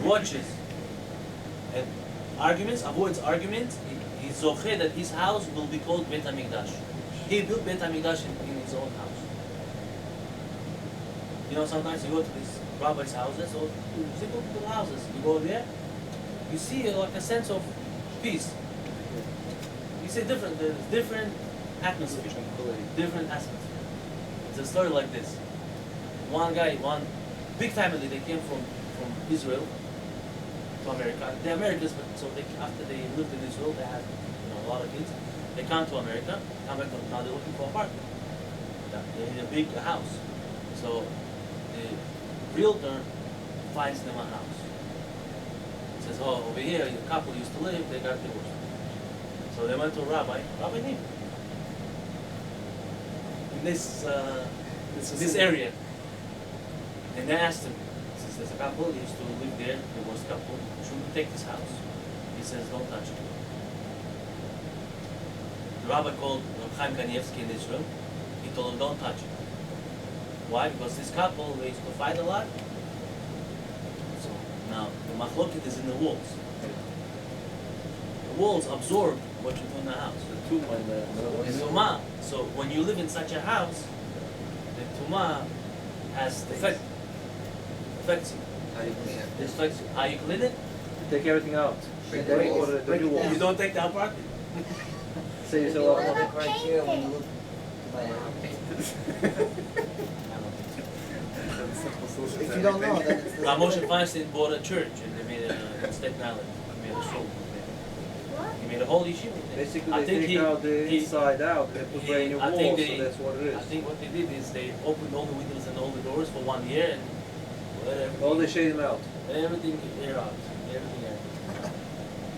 watches and avoids arguments, he's zocheh that his house will be called Beit HaMikdash. He built Beit HaMikdash in his own house. You know, sometimes you go to these rabbis' houses or simple little houses. You go there, you see like a sense of peace. You see there's different atmosphere, different atmosphere. It's a story like this. One big family, they came from Israel to America. They're Americans, but so after they lived in Israel, they had a lot of kids. They come to America, now they're looking for an apartment. They need a big house. So the realtor finds them a house. He says, oh, over here, your couple used to live, they got divorced. So they went to a rabbi named in this area. And they asked him, since there's a couple, he used to live there, divorced couple, should we take this house? He says, don't touch it. The rabbi called Chaim Kanievsky in Israel. He told him, don't touch it. Why? Because this couple, they used to fight a lot. So now, the machloket is in the walls. The walls absorb what you do in the house. The tumah. So when you live in such a house, the tumah has affects you. How you clean it? Take everything out. You don't take that part. So you still What about criteria when you look to buy a house? If you don't know, then it's the Moshe Feinstein bought a church and they made a Staten Island. He made a shul. He made a whole yeshiva. Basically, they take out the inside out and they put brand new walls, so that's what it is. I think what they did is they opened all the windows and all the doors for 1 year and let everything, Oh, they shade them out. let everything air out. Everything air.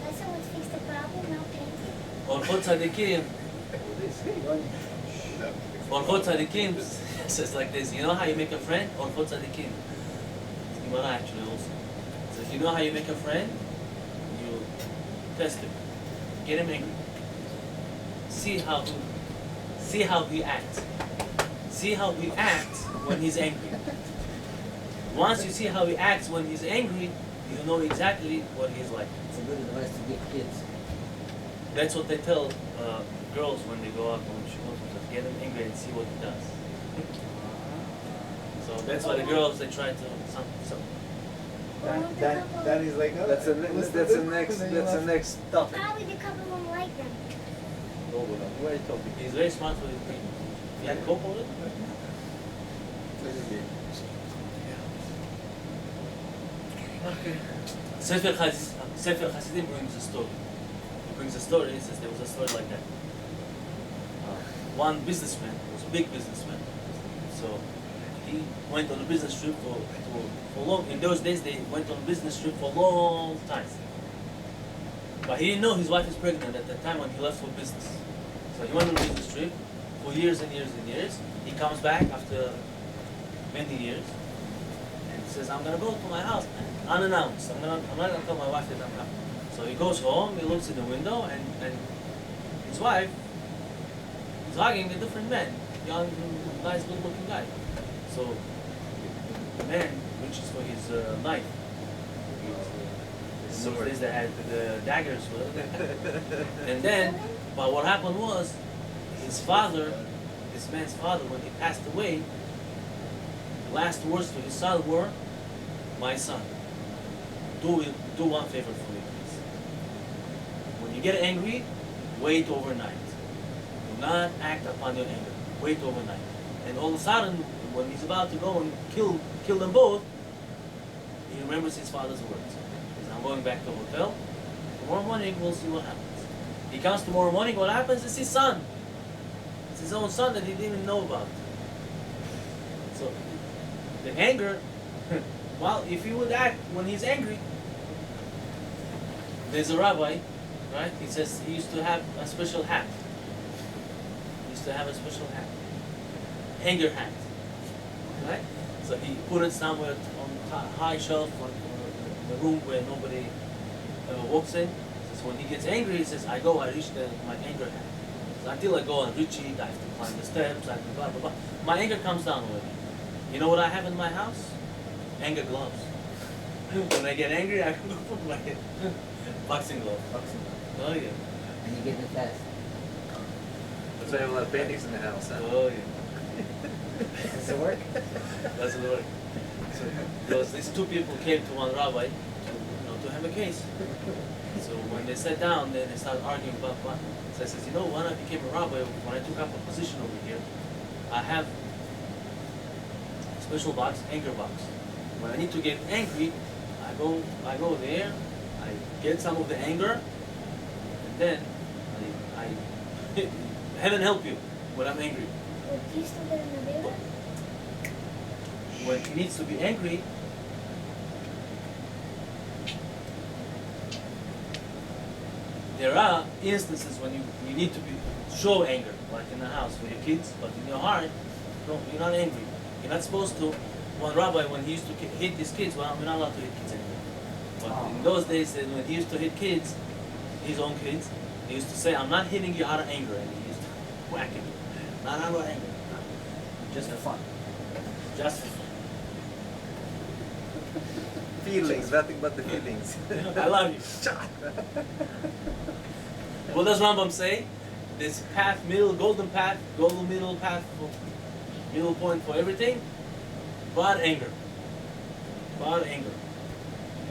That's how it fixed the problem, no painting. Orchot Tzadikim says like this. You know how you make a friend? Orchot Tzadikim. It's Gemara actually also. It says, you know how you make a friend? You test him. Get him angry. See how he acts. See how he acts when he's angry. Once you see how he acts when he's angry, you know exactly what he's like. It's a good advice to give kids. That's what they tell girls when they go out on shul. Get him angry and see what he does. So that's why the girls, they try to That is like, oh, That's the next topic. Probably the couple won't like them. Very topic. He's very smart for his people. You had cope with it? Okay. Sefer Hasidim brings a story. He brings a story. He says there was a story like that. One businessman, was a big businessman, so he went on a business trip for long. In those days, they went on a business trip for a long time. But he didn't know his wife is pregnant at the time when he left for business. So he went on a business trip for years and years and years. He comes back after many years and says, "I'm gonna go to my house unannounced. I'm not gonna tell my wife that I'm coming." So he goes home. He looks in the window, and his wife is hugging a different man, young, nice, good-looking guy. So the man reaches for his knife. So they had the daggers, and then, but what happened was, his father, this man's father, when he passed away, the last words to his son were, "My son, do one favor for me, please. When you get angry, wait overnight. Do not act upon your anger. Wait overnight." And all of a sudden, when he's about to go and kill them both, he remembers his father's words. He says, "I'm going back to the hotel. Tomorrow morning, we'll see what happens." He comes tomorrow morning, what happens? It's his son. It's his own son that he didn't even know about. So, the anger, well, if he would act when he's angry, there's a rabbi, right? He says he used to have a special hat. He used to have a special hat. Anger hat. Right? So he put it somewhere on a high shelf in the room where nobody walks in. So when he gets angry, he says, I reach my anger hat. So until I go and reach it, I have to climb the steps, I have to blah, blah, blah. My anger comes down already. You know what I have in my house? Anger gloves. When I get angry, I go put my boxing glove. Boxing glove. Oh yeah. And you get it fast. That's why I have a lot of paintings in the house, huh? Oh yeah. Does it work? Doesn't work. So, because these two people came to one rabbi to have a case. So when they sat down, then they started arguing about what. So I says, when I became a rabbi, when I took up a position over here, I have a special box, anger box. When I need to get angry, I go there, I get some of the anger, and then I heaven help you when I'm angry. Well, do you still get in the river? When he needs to be angry, there are instances when you need to show anger, like in the house for your kids, but in your heart, no, you're not angry. You're not supposed to. One rabbi, when he used to hit his kids, well, we're not allowed to hit kids anymore. But in those days, when he used to hit kids, his own kids, he used to say, "I'm not hitting you out of anger," and he used to whack him, not out of anger, Just for fun. just for fun. Feelings, nothing but the feelings. I love you. What does Rambam say? This path, golden middle path, middle point for everything. Bad anger. Bad anger.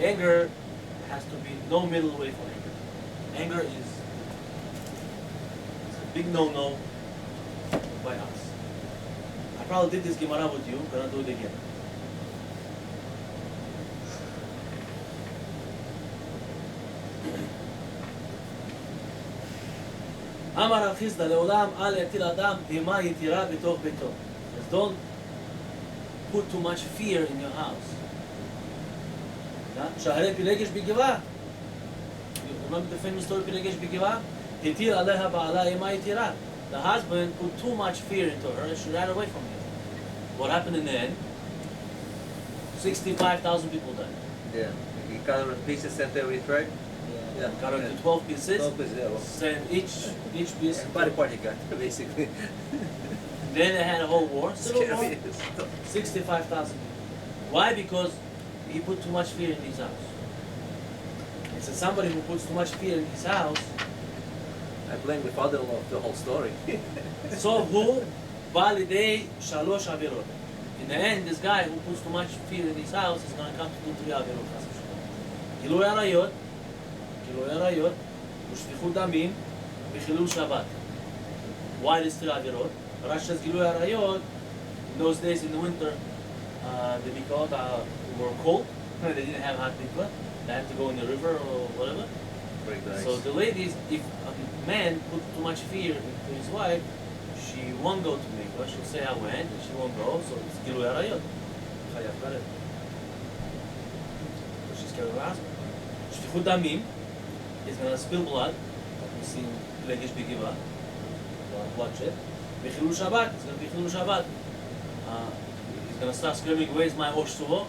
Anger has to be no middle way for anger. Anger is a big no-no by us. I probably did this Gemara with you, gonna do it again. אמר רב חיסדא לעולם אל יטיל אדם אימה יתירה בתוך ביתו. Just don't put too much fear in your house. שהרי פילגש בגבעה. You remember the famous story פילגש בגבעה? התיר עליה בעלה אימה יתירה. The husband put too much fear into her and she ran away from him. What happened in the end? 65,000 people died. Yeah. You cut her in pieces, sent her with right? Yeah. Cut her into 12 pieces. 12 pieces, yeah. Well, Sent each piece. body part he got, basically. Then they had a whole war. Civil war. Scary. 65,000 people. Why? Because he put too much fear in his house. It's somebody who puts too much fear in his house. I blame the father-in-law of the whole story. So who? Validate shalosh avirot. In the end, this guy who puts too much fear in his house is going to come to do 3 avirot. גילוי עריות, ושפיכות דמים, וחילול שבת. Why is 3 avirot? Rashi says גילוי עריות. In those days in the winter, the mikvot were cold. They didn't have hot mikvah. They had to go in the river or whatever. Break the ice. So the ladies, if a man put too much fear into his wife, she won't go to mikvah. She'll say I went, and she won't go. So it's גילוי עריות. חייב כרת. So she's scared of her husband. שפיכות דמים is going to spill blood. We see פילגש בגבעה, bloodshed. וחילול שבת, it's going to be חילול שבת. He's going to start screaming, "Where's my osh suvo?"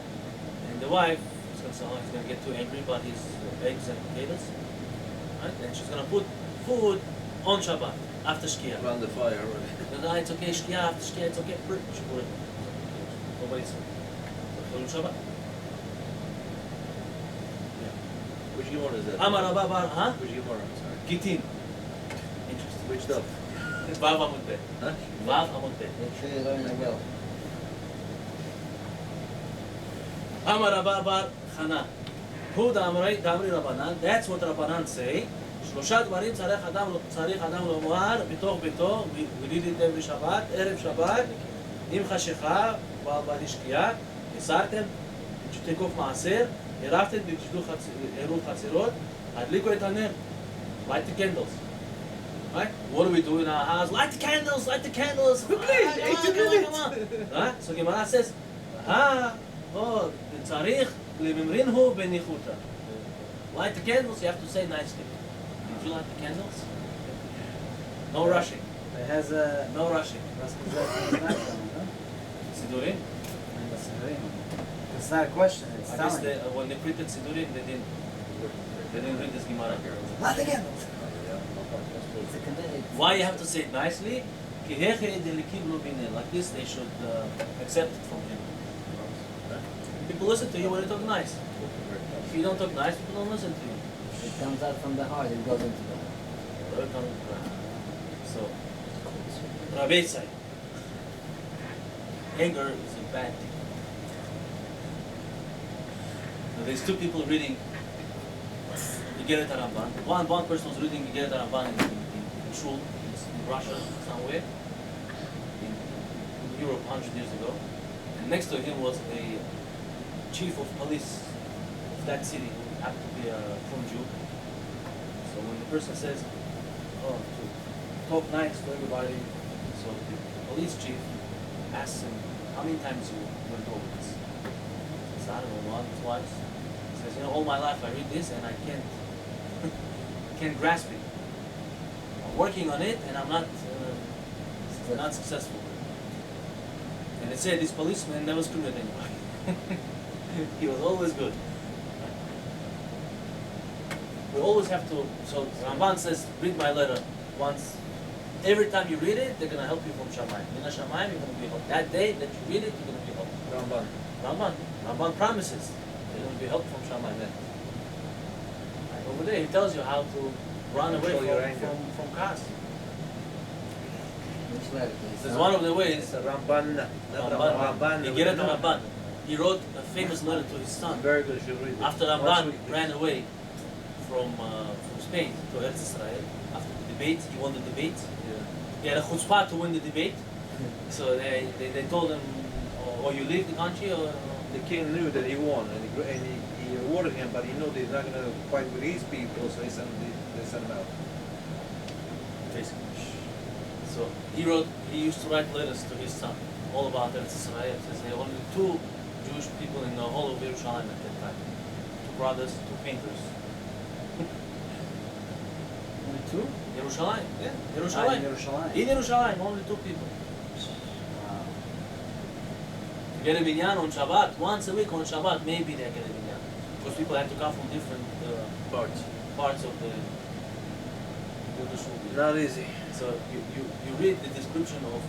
And the wife is going to say, "Oh, he's going to get too angry about his eggs and potatoes." Right? And she's going to put food on Shabbat after Shkia. Around the fire already. It's okay, Shkia, after Shkia, it's okay. She put it. Nobody's חילול שבת. Which Gemara is that? Amar Rabba Bar, huh? Which Gemara? I'm sorry. Gittin. Interesting. Which stuff? Vav Amud Bet. Huh? Vav Amud Bet. Make sure you learn it well. Amar Rabba Bar Chana. Who Damri Rabbanan? That's what Rabbanan say. שלושה דברים צריך אדם לומר בתוך ביתו, we read it every שבת, ערב שבת, עם חשיכה, בעלי שקיעה, הסרתם, שתקוף מעשר, הרבתם עירוב חצרות, הדליקו את הנר, light the candles. Right? What do we do in our house? Light the candles, light the candles. Come on. Right? So Gemara says, צריך לממרין הוא בניחותא. Light the candles, you have to say nicely. Did you light the candles? No rushing. It has a No rushing. Sidurim? It's not a question, it's I guess telling. when they printed Sidurim, they didn't read this Gemara. Light the candles. It's a committed. Why you have to say it nicely? Like this, they should accept it from him. People listen to you when you talk nice. you don't talk nice, people don't listen to you. It comes out from the heart, it goes into the heart. So, Rabbi say, anger is a bad thing. Now, there's two people reading Yigeret HaRamban. One person was reading Yigeret HaRamban in Shul, in Russia, somewhere, in Europe 100 years ago. And next to him was a chief of police of that city who happened to be from Jew. So when the person says, oh, to talk nice to everybody, so the police chief asks him, how many times you went over this? He says, I don't know, once, twice. He says, all my life I read this and I can't grasp it. I'm working on it and I'm not successful. And they said this policeman never screwed at anybody. He was always good. We always have to, so Ramban says, read my letter once. Every time you read it, they're going to help you from Shamayim. Mina Shamayim, you're going to be helped. That day that you read it, you're going to be helped. Ramban promises you're going to be helped from Shamayim. Right over there, he tells you how to run away from cars. Which letter, please? This is one of the ways. It's a Ramban. Yigeret HaRamban. He wrote a famous letter to his son. Very good, you should read it. After Ramban ran away from Spain to Eretz Israel, after the debate, he won the debate. Yeah. He had a chutzpah to win the debate. So they told him, or you leave the country, or The king knew that he won, and he rewarded him, but he knew that he's not going to fight with his people, so they sent him out. basically. So he used to write letters to his son, all about Eretz Israel. He says there were only two Jewish people in the whole of Yerushalayim at that time. Two brothers, two painters. Only two? Yerushalayim, yeah. In Yerushalayim. Yerushalayim. In Yerushalayim, only two people. Wow. Get a minyan on Shabbat, once a week on Shabbat, maybe they get a minyan. Because people have to come from different parts of the shul. Not easy. So you read the description of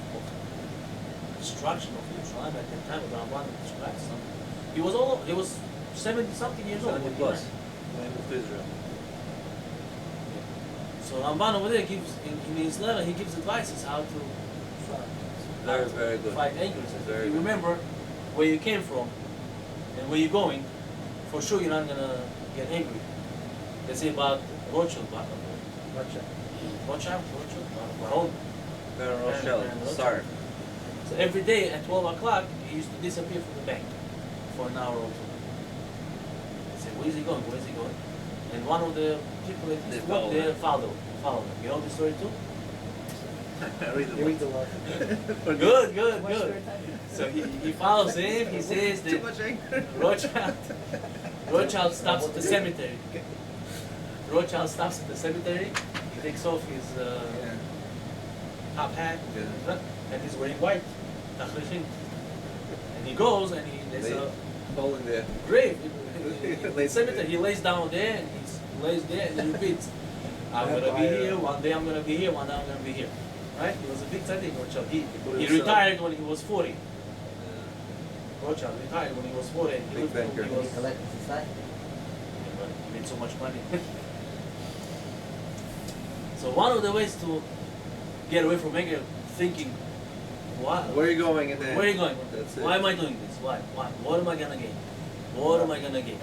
destruction of Yerushalayim at that time of Ramban describes something. He was 70 something years old. 70 plus. Land of Israel. So Ramban over there gives in his letter he gives advices how to Very good. fight anger. He says, Very if you good. remember where you came from and where you're going, for sure you're not gonna get angry. They say about Rothschild, Rothschild, Baron. Baron Rothschild. Sorry. So every day at 12 o'clock, he used to disappear from the bank for an hour or two. They say, where is he going? Where is he going? And one of the people that They used to follow work there him. follow him. You know the story too? Read the book. Good. So he follows him. He says Too that much anger. Rothschild stops at the cemetery. Rothschild stops at the cemetery. He takes off his top hat, and he's wearing white. And he goes and there's a Hole in there. grave in the cemetery. He lays down there and he lays there and he repeats, I'm gonna be here, one day I'm gonna be here, one day I'm gonna be here. Right? He was a big tzaddik, Rothschild. He retired when he was 40. Rothschild retired when he was 40. He Big lived banker. till he He was, collected society. but he made so much money. So one of the ways to get away from anger, thinking, why? Where are you going in there? Where are you going? That's it. Why am I doing this? Why? What am I gonna gain? What am I gonna gain?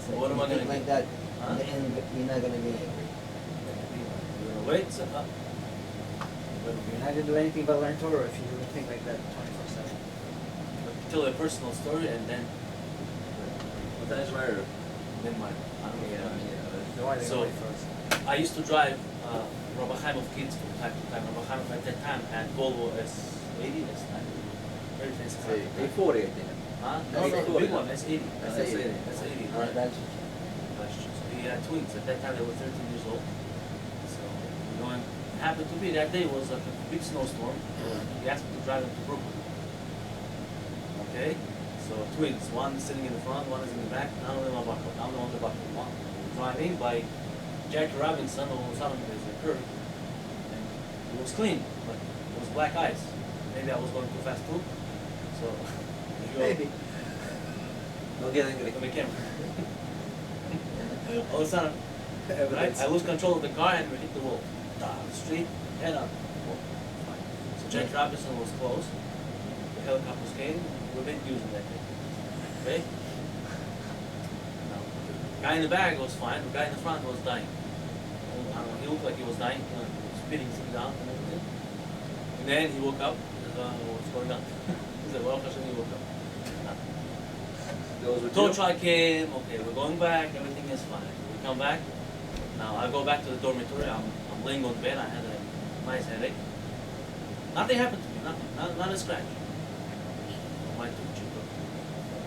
So What am I you think gonna like get? that, Huh? in the end, you're not gonna get angry. You're gonna wait, sit up. You're not gonna do anything but learn Torah if you think like that 24/7. Tell a personal story and then What time is my room? my. I don't know. No, I think So- only first. I used to drive Rabbi Chaim of kids from time to time. Rabbi Chaim at that time had Volvo S80, S90, very fancy car. 840, I think. Huh? That's No, the 840. big one, S80. S80. S80, Oh, right. that's So he had twins. At that time they were 13 years old. So you know, and happened to be that day was a big snowstorm. He asked me to drive him to Brooklyn. Okay? So twins, one sitting in the front, one is in the back. None of them are buckled. I'm on the buckle. One driving by Jackie Robinson or something. There's a curve. And it was clean, but it was black ice. Maybe I was going too fast too. So if you're maybe. Don't get angry. on the camera. All of a sudden, right, Evidence. I lose control of the car and we hit the wall. Straight, head up. Wall. Fine. So Jack Robinson was close. The helicopter was came. We've been using that thing. Okay? Now, the guy in the back was fine. The guy in the front was dying. I don't know, he looked like he was dying. You know, he was spitting things out and everything. And then he woke up. He said, what's going on? He said, well, Hashem, he woke up. Those were Tow you? truck came, okay, we're going back, everything is fine. We come back, now I go back to the dormitory, I'm laying on bed, I had a nice headache. Nothing happened to me, nothing, not a scratch. My tooth chipped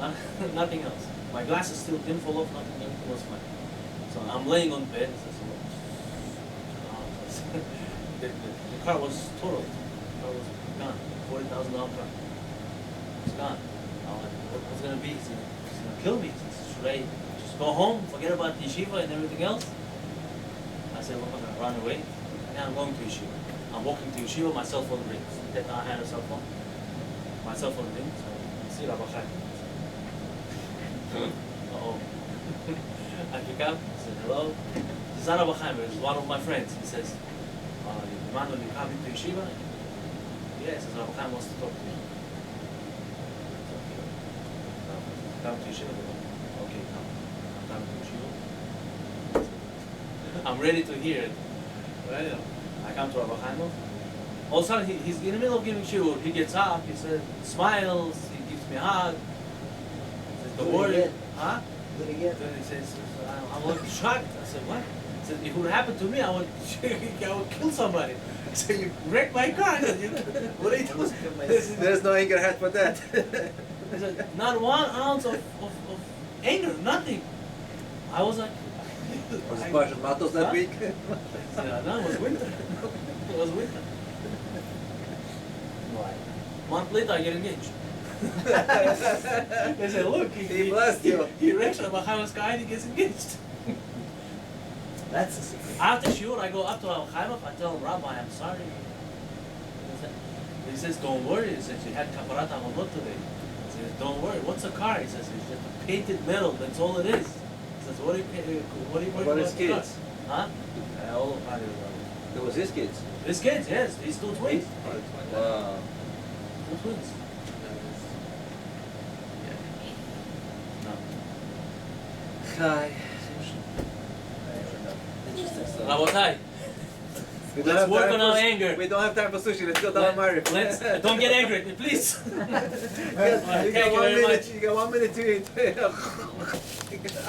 off. Nothing else. My glasses still didn't fall off, nothing, everything was fine. So I'm laying on bed, it says, the car was totaled. The car was gone, $40,000 car. It's gone. Now, what's gonna be? He's gonna kill me. Should I just go home, forget about yeshiva and everything else? I said, well, I'm gonna run away. Now I'm going to yeshiva. I'm walking to yeshiva, my cell phone rings. That I had a cell phone. My cell phone rings, so I see Rabbi Chaim. Uh-oh. I pick up, I said, hello. This is Rabbi Chaim, it's one of my friends. He says, Emmanuel, you come into yeshiva? Yes, he says, Rabbi Chaim wants to talk to you. Come to yeshiva? Okay, come. I'm coming to yeshiva. I'm ready to hear it. Right? I come to Rabbi Chaim. All of a sudden, he's in the middle of giving shiur. He gets up, he says, smiles, he gives me a hug. He says, don't Good worry. again. Huh? Good again. Then he says, I'm like shocked. I said, what? He said, if it would happen to me, I would kill somebody. I said, you wrecked my car. I said, what are you doing? There's no anger hat for that. He said, not 1 ounce of anger, nothing. I was like, Was it Parshat Matos that Huh? week? Yeah, no, it was winter. It was winter. A month later, I get engaged. They said, look, He blessed you. He wrecks Rabbi Chaim's car and he gets engaged. That's a secret. After shiur, I go up to Rabbi Chaim, I tell him, Rabbi, I'm sorry. He says, don't worry. He says, you had kaparat amonot today. He says, don't worry. What's a car? He says, it's just a painted metal. That's all it is. He says, what are you worried What about his the car? kids? Huh? All of It was his kids. his kids, yes. He's two twins. Wow. Two twins. No. Hi. Interesting stuff. Rabotai, We don't let's have work time on for our s- anger. We don't have time for sushi. Let's go down Marif. Let's don't get angry at me, please. You Thank you got 1 very minute. much. You got 1 minute to eat.